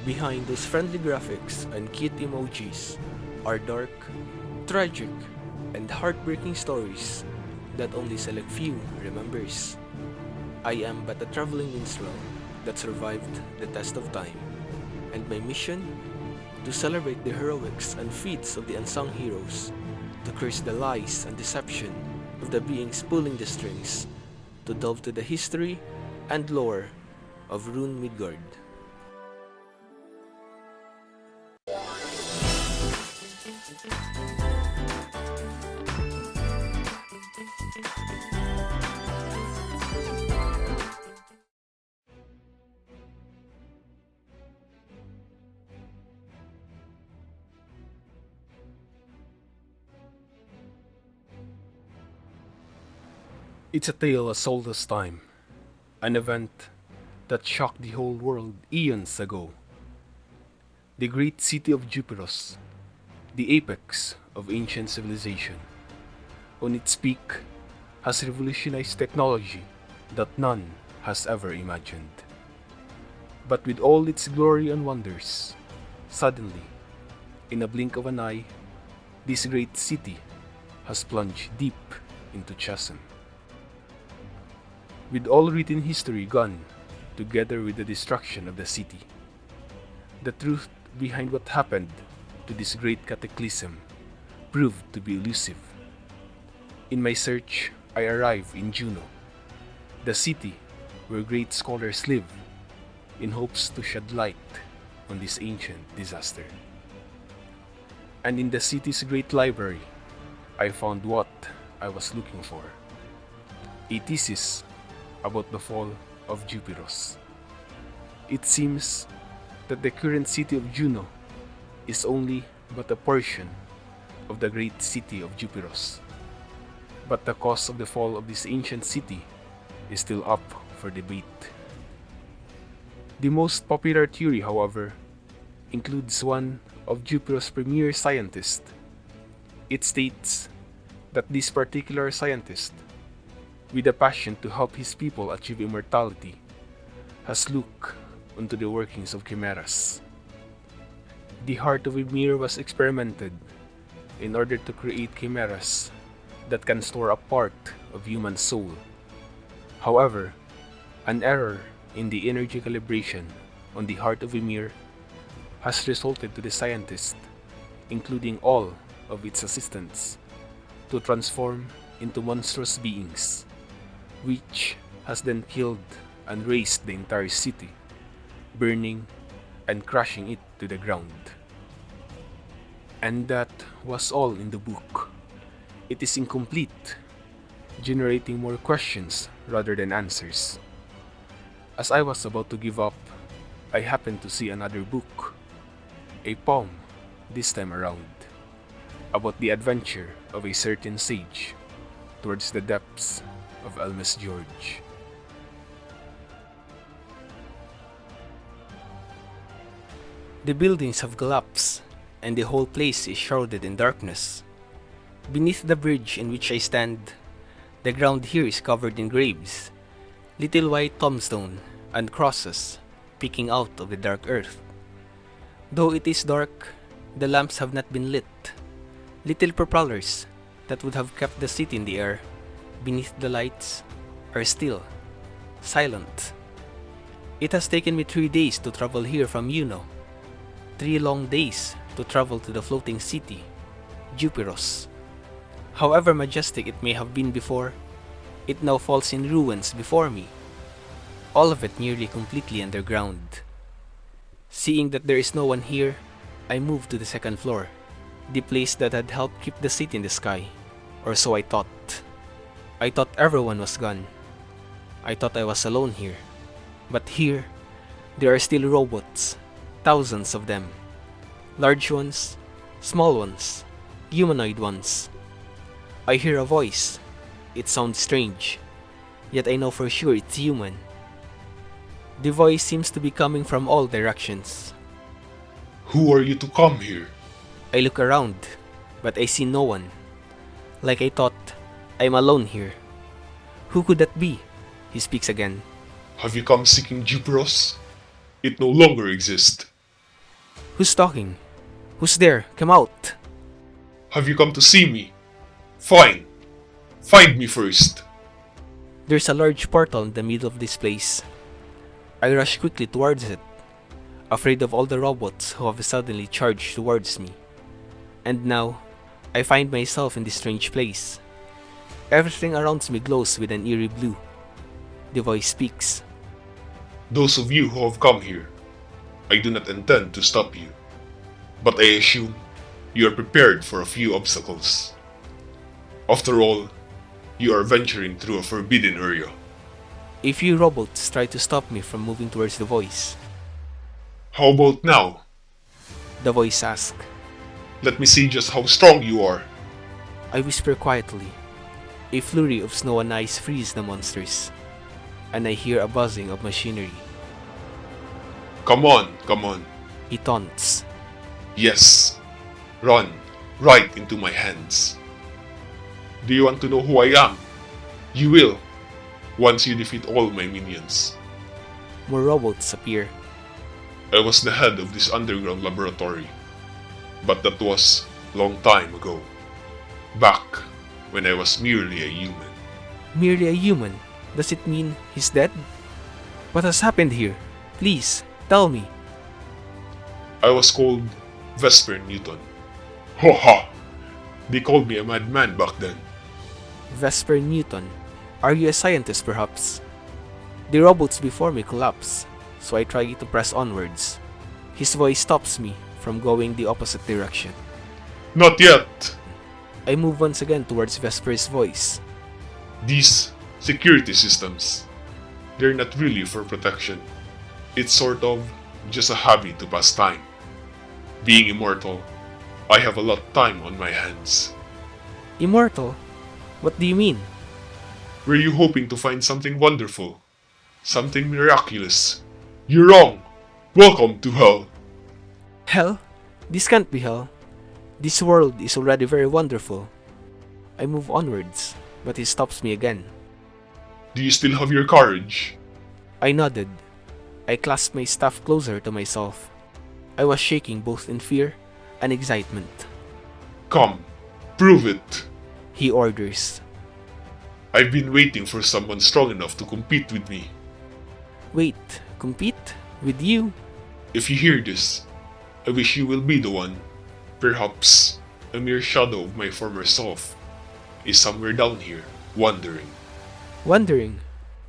Behind those friendly graphics and cute emojis are dark, tragic, and heartbreaking stories that only select few remembers. I am but a traveling minstrel that survived the test of time, and my mission? To celebrate the heroics and feats of the unsung heroes, to curse the lies and deception of the beings pulling the strings, to delve to the history and lore of Rune Midgard. It's a tale as old as time, an event that shocked the whole world eons ago. The great city of Juperos, the apex of ancient civilization, on its peak has revolutionized technology that none has ever imagined. But with all its glory and wonders, suddenly, in a blink of an eye, this great city has plunged deep into chasm. With all written history gone, together with the destruction of the city, the truth behind what happened to this great cataclysm proved to be elusive. In my search, I arrive in Juno, the city where great scholars live, in hopes to shed light on this ancient disaster. And in the city's great library, I found what I was looking for: a thesis about the fall of Juperos. It seems that the current city of Juno is only but a portion of the great city of Juperos. But the cause of the fall of this ancient city is still up for debate. The most popular theory, however, includes one of Juperos' premier scientists. It states that this particular scientist, with a passion to help his people achieve immortality, has looked into the workings of chimeras. The heart of Ymir was experimented in order to create chimeras that can store a part of human soul. However, an error in the energy calibration on the heart of Ymir has resulted to the scientist, including all of its assistants, to transform into monstrous beings, which has then killed and razed the entire city, burning and crushing it to the ground. And that was all in the book. It is incomplete, generating more questions rather than answers. As I was about to give up, I happened to see another book, a poem this time around, about the adventure of a certain sage towards the depths of Mes Gorge. The buildings have collapsed, and the whole place is shrouded in darkness. Beneath the bridge in which I stand, the ground here is covered in graves, little white tombstone and crosses peeking out of the dark earth. Though it is dark, the lamps have not been lit. Little propellers that would have kept the city in the air beneath the lights are still, silent. It has taken me 3 days to travel here from Juno, 3 long days to travel to the floating city, Juperos. However majestic it may have been before, it now falls in ruins before me, all of it nearly completely underground. Seeing that there is no one here, I moved to the second floor, the place that had helped keep the city in the sky, or so I thought. I thought everyone was gone. I thought I was alone here. But here, there are still robots, thousands of them. Large ones, small ones, humanoid ones. I hear a voice. It sounds strange, yet I know for sure it's human. The voice seems to be coming from all directions. Who are you to come here? I look around, but I see no one. Like I thought, I'm alone here. Who could that be? He speaks again. Have you come seeking Juperos? It no longer exists. Who's talking? Who's there? Come out! Have you come to see me? Fine. Find me first. There's a large portal in the middle of this place. I rush quickly towards it, afraid of all the robots who have suddenly charged towards me. And now, I find myself in this strange place. Everything around me glows with an eerie blue. The voice speaks. Those of you who have come here, I do not intend to stop you, but I assume you are prepared for a few obstacles. After all, you are venturing through a forbidden area. A few robots try to stop me from moving towards the voice. How about now? The voice asks. Let me see just how strong you are. I whisper quietly. A flurry of snow and ice freeze the monsters, and I hear a buzzing of machinery. Come on, come on. He taunts. Yes. Run right into my hands. Do you want to know who I am? You will, once you defeat all my minions. More robots appear. I was the head of this underground laboratory, but that was long time ago. Back when I was merely a human. Merely a human? Does it mean he's dead? What has happened here? Please, tell me. I was called Vesper Newton. Ha ha! They called me a madman back then. Vesper Newton. Are you a scientist perhaps? The robots before me collapse, so I try to press onwards. His voice stops me from going the opposite direction. Not yet! I move once again towards Vesper's voice. These security systems, they're not really for protection. It's sort of just a hobby to pass time. Being immortal, I have a lot of time on my hands. Immortal? What do you mean? Were you hoping to find something wonderful? Something miraculous? You're wrong! Welcome to hell! Hell? This can't be hell. This world is already very wonderful. I move onwards, but he stops me again. Do you still have your courage? I nodded. I clasped my staff closer to myself. I was shaking both in fear and excitement. Come, prove it! He orders. I've been waiting for someone strong enough to compete with me. Wait, compete? With you? If you hear this, I wish you will be the one. Perhaps a mere shadow of my former self is somewhere down here, wandering. Wondering,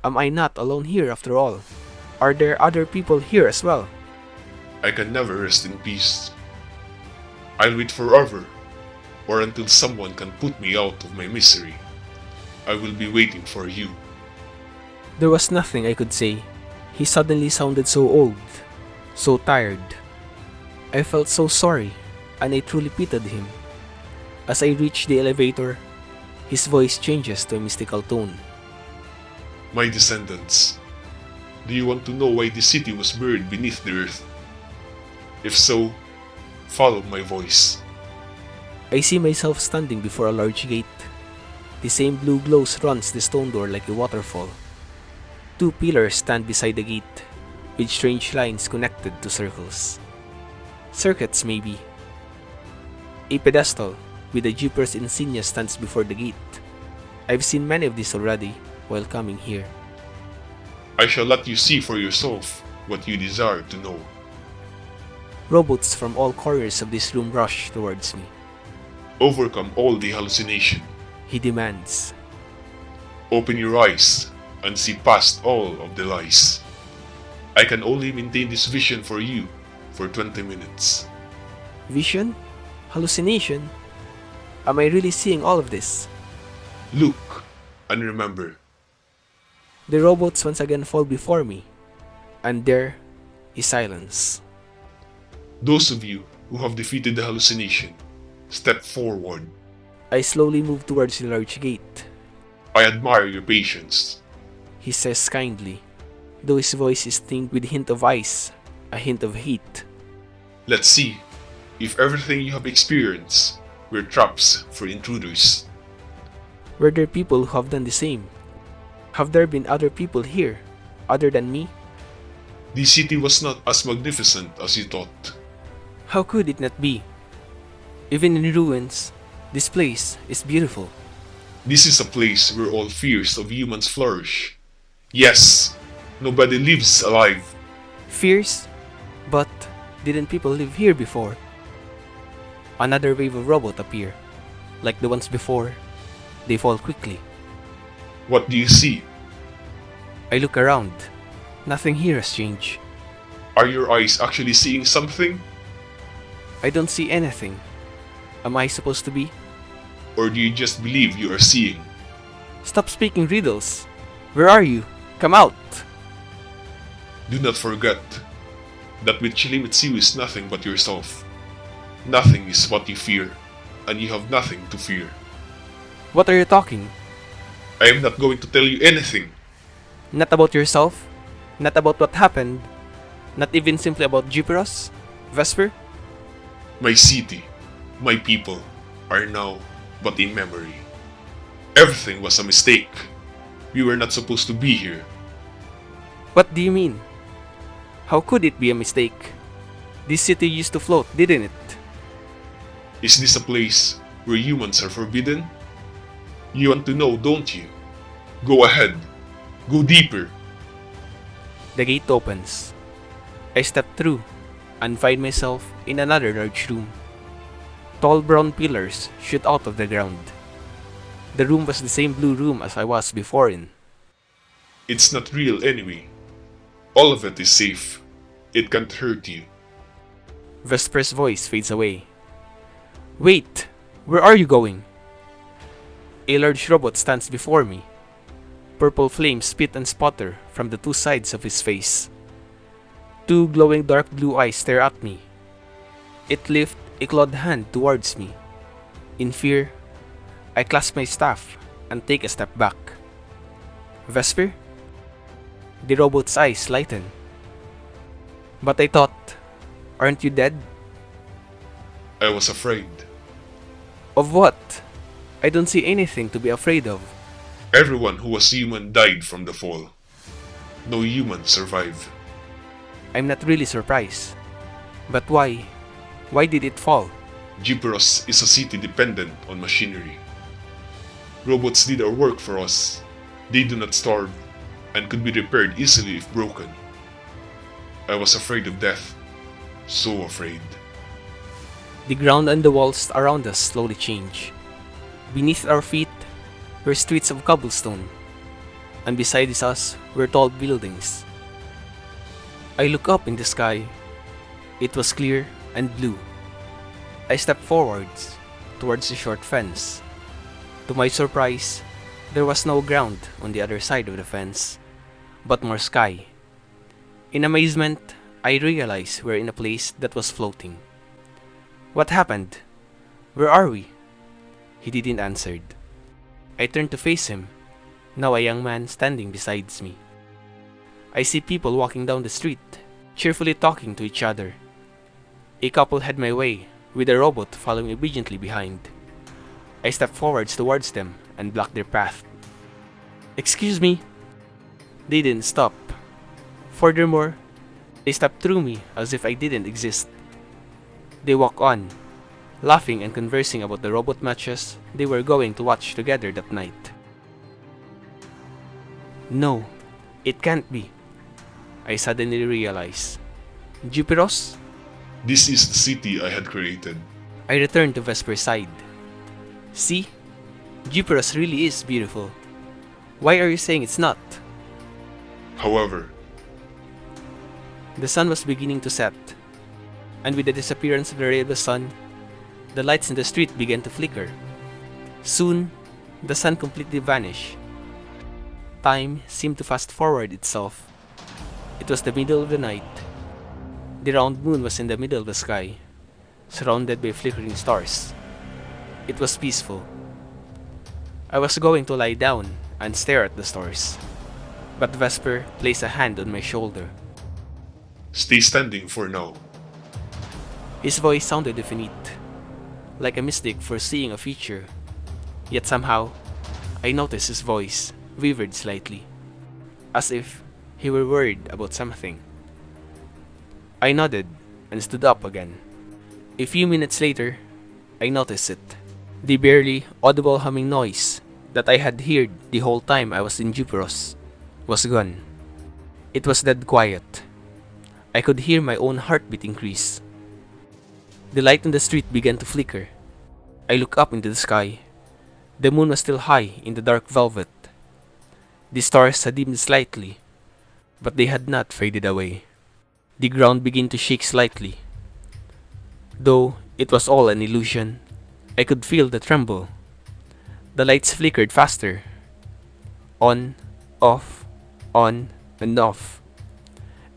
am I not alone here after all? Are there other people here as well? I can never rest in peace. I'll wait forever, or until someone can put me out of my misery. I will be waiting for you. There was nothing I could say. He suddenly sounded so old, so tired. I felt so sorry, and I truly pitied him. As I reached the elevator, his voice changes to a mystical tone. My descendants, do you want to know why this city was buried beneath the earth? If so, follow my voice. I see myself standing before a large gate. The same blue glow runs the stone door like a waterfall. Two pillars stand beside the gate, with strange lines connected to circles. Circuits, maybe. A pedestal with the Juperos insignia stands before the gate. I've seen many of these already while coming here. I shall let you see for yourself what you desire to know. Robots from all corners of this room rush towards me. Overcome all the hallucination. He demands. Open your eyes and see past all of the lies. I can only maintain this vision for you for 20 minutes. Vision? Hallucination? Am I really seeing all of this? Look and remember. The robots once again fall before me, and there is silence. Those of you who have defeated the hallucination, step forward. I slowly move towards the large gate. I admire your patience. He says kindly, though his voice is tinged with a hint of ice, a hint of heat. Let's see if everything you have experienced were traps for intruders. Were there people who have done the same? Have there been other people here, other than me? The city was not as magnificent as you thought. How could it not be? Even in ruins, this place is beautiful. This is a place where all fears of humans flourish. Yes, nobody lives alive. Fierce? But didn't people live here before? Another wave of robots appear. Like the ones before, they fall quickly. What do you see? I look around. Nothing here has changed. Are your eyes actually seeing something? I don't see anything. Am I supposed to be? Or do you just believe you are seeing? Stop speaking riddles. Where are you? Come out! Do not forget that which limits you is nothing but yourself. Nothing is what you fear, and you have nothing to fear. What are you talking? I am not going to tell you anything. Not about yourself? Not about what happened? Not even simply about Juperos? Vesper? My city, my people, are now but in memory. Everything was a mistake. We were not supposed to be here. What do you mean? How could it be a mistake? This city used to float, didn't it? Is this a place where humans are forbidden? You want to know, don't you? Go ahead. Go deeper. The gate opens. I step through and find myself in another large room. Tall brown pillars shoot out of the ground. The room was the same blue room as I was before in. It's not real anyway. All of it is safe. It can't hurt you. Vesper's voice fades away. Wait! Where are you going? A large robot stands before me. Purple flames spit and sputter from the two sides of his face. Two glowing dark blue eyes stare at me. It lifts a clawed hand towards me. In fear, I clasp my staff and take a step back. Vesper? The robot's eyes lighten. But I thought, aren't you dead? I was afraid. Of what? I don't see anything to be afraid of. Everyone who was human died from the fall. No human survived. I'm not really surprised. But why? Why did it fall? Juperos is a city dependent on machinery. Robots did our work for us. They do not starve and could be repaired easily if broken. I was afraid of death. So afraid. The ground and the walls around us slowly change. Beneath our feet were streets of cobblestone, and beside us were tall buildings. I look up in the sky. It was clear and blue. I stepped forwards towards the short fence. To my surprise, there was no ground on the other side of the fence, but more sky. In amazement, I realized we're in a place that was floating. What happened? Where are we? He didn't answer. I turned to face him, now a young man standing beside me. I see people walking down the street, cheerfully talking to each other. A couple head my way, with a robot following obediently behind. I step forwards towards them and block their path. Excuse me. They didn't stop. Furthermore, they stepped through me as if I didn't exist. They walk on, laughing and conversing about the robot matches they were going to watch together that night. No, it can't be. I suddenly realize. Juperos? This is the city I had created. I returned to Vesper's side. See? Juperos really is beautiful. Why are you saying it's not? However, the sun was beginning to set, and with the disappearance of the ray of the sun, the lights in the street began to flicker. Soon, the sun completely vanished. Time seemed to fast forward itself. It was the middle of the night. The round moon was in the middle of the sky, surrounded by flickering stars. It was peaceful. I was going to lie down and stare at the stars, but Vesper placed a hand on my shoulder. Stay standing for now. His voice sounded definite, like a mystic foreseeing a future. Yet somehow, I noticed his voice wavered slightly, as if he were worried about something. I nodded and stood up again. A few minutes later, I noticed it. The barely audible humming noise that I had heard the whole time I was in Juperos was gone. It was dead quiet. I could hear my own heartbeat increase. The light on the street began to flicker. I looked up into the sky. The moon was still high in the dark velvet. The stars had dimmed slightly, but they had not faded away. The ground began to shake slightly. Though it was all an illusion, I could feel the tremble. The lights flickered faster. On, off, on, and off.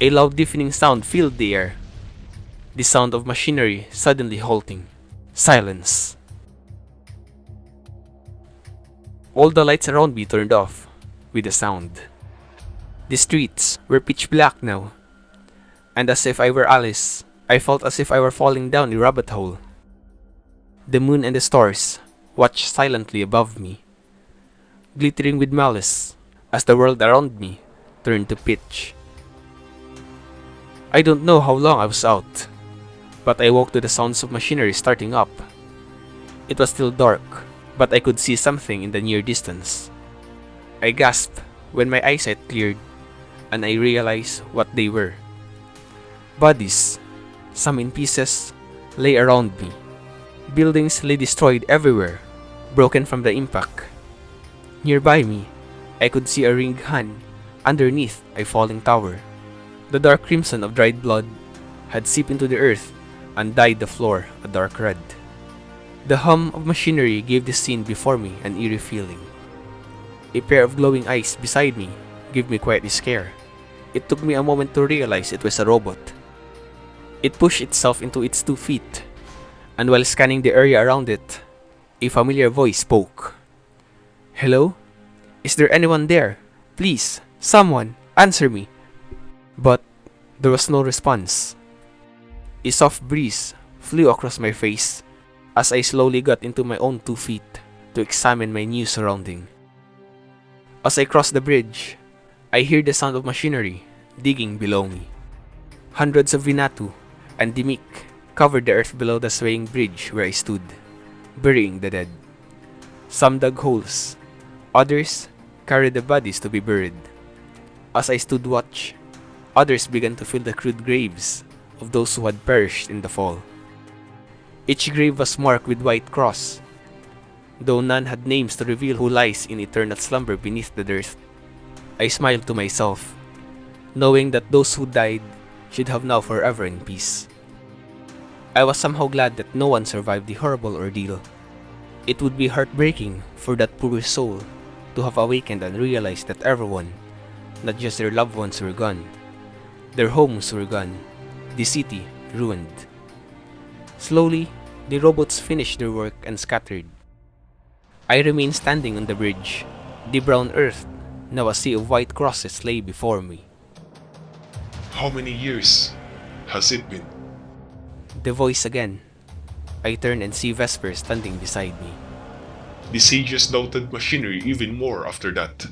A loud deafening sound filled the air. The sound of machinery suddenly halting. Silence. All the lights around me turned off with a sound. The streets were pitch black now, and as if I were Alice, I felt as if I were falling down a rabbit hole. The moon and the stars watched silently above me, glittering with malice as the world around me turned to pitch. I don't know how long I was out, but I woke to the sounds of machinery starting up. It was still dark, but I could see something in the near distance. I gasped when my eyesight cleared, and I realized what they were. Bodies, some in pieces, lay around me. Buildings lay destroyed everywhere, broken from the impact. Nearby me, I could see a ringed hand underneath a falling tower. The dark crimson of dried blood had seeped into the earth and dyed the floor a dark red. The hum of machinery gave the scene before me an eerie feeling. A pair of glowing eyes beside me gave me quite a scare. It took me a moment to realize it was a robot. It pushed itself into its 2 feet, and while scanning the area around it, a familiar voice spoke. "Hello? Is there anyone there? Please, someone, answer me." But there was no response. A soft breeze flew across my face as I slowly got into my own 2 feet to examine my new surrounding. As I crossed the bridge, I heard the sound of machinery digging below me. Hundreds of Vinatu and Dimik covered the earth below the swaying bridge where I stood, burying the dead. Some dug holes, others carried the bodies to be buried. As I stood watch, others began to fill the crude graves of those who had perished in the fall. Each grave was marked with white cross, though none had names to reveal who lies in eternal slumber beneath the dirt. I smiled to myself, knowing that those who died should have now forever in peace. I was somehow glad that no one survived the horrible ordeal. It would be heartbreaking for that poor soul to have awakened and realized that everyone, not just their loved ones, were gone. Their homes were gone, the city ruined. Slowly, the robots finished their work and scattered. I remained standing on the bridge. The brown earth, now a sea of white crosses, lay before me. How many years has it been? The voice again. I turn and see Vesper standing beside me. The sages doubted machinery even more after that,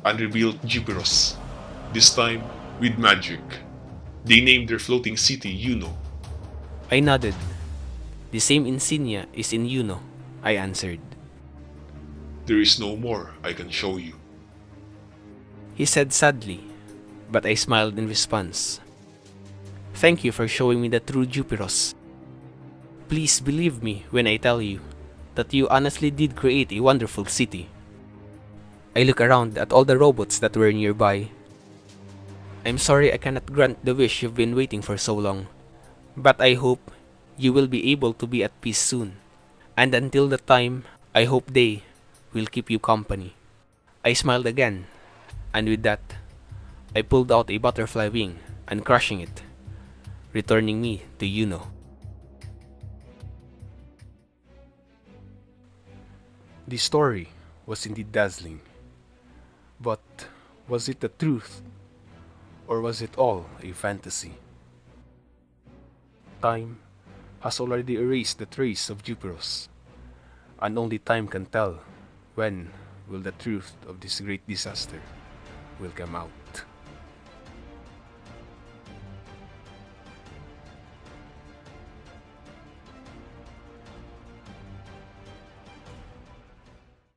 and rebuilt Juperos, this time with magic. They named their floating city Juno. I nodded. The same insignia is in Juno, I answered. There is no more I can show you. He said sadly, but I smiled in response. Thank you for showing me the true Juperos. Please believe me when I tell you that you honestly did create a wonderful city. I look around at all the robots that were nearby. I'm sorry I cannot grant the wish you've been waiting for so long, but I hope you will be able to be at peace soon. And until that time, I hope they will keep you company. I smiled again, and with that, I pulled out a butterfly wing and crushing it, returning me to Juno. The story was indeed dazzling. But was it the truth? Or was it all a fantasy? Time has already erased the trace of Juperos, and only time can tell when will the truth of this great disaster will come out.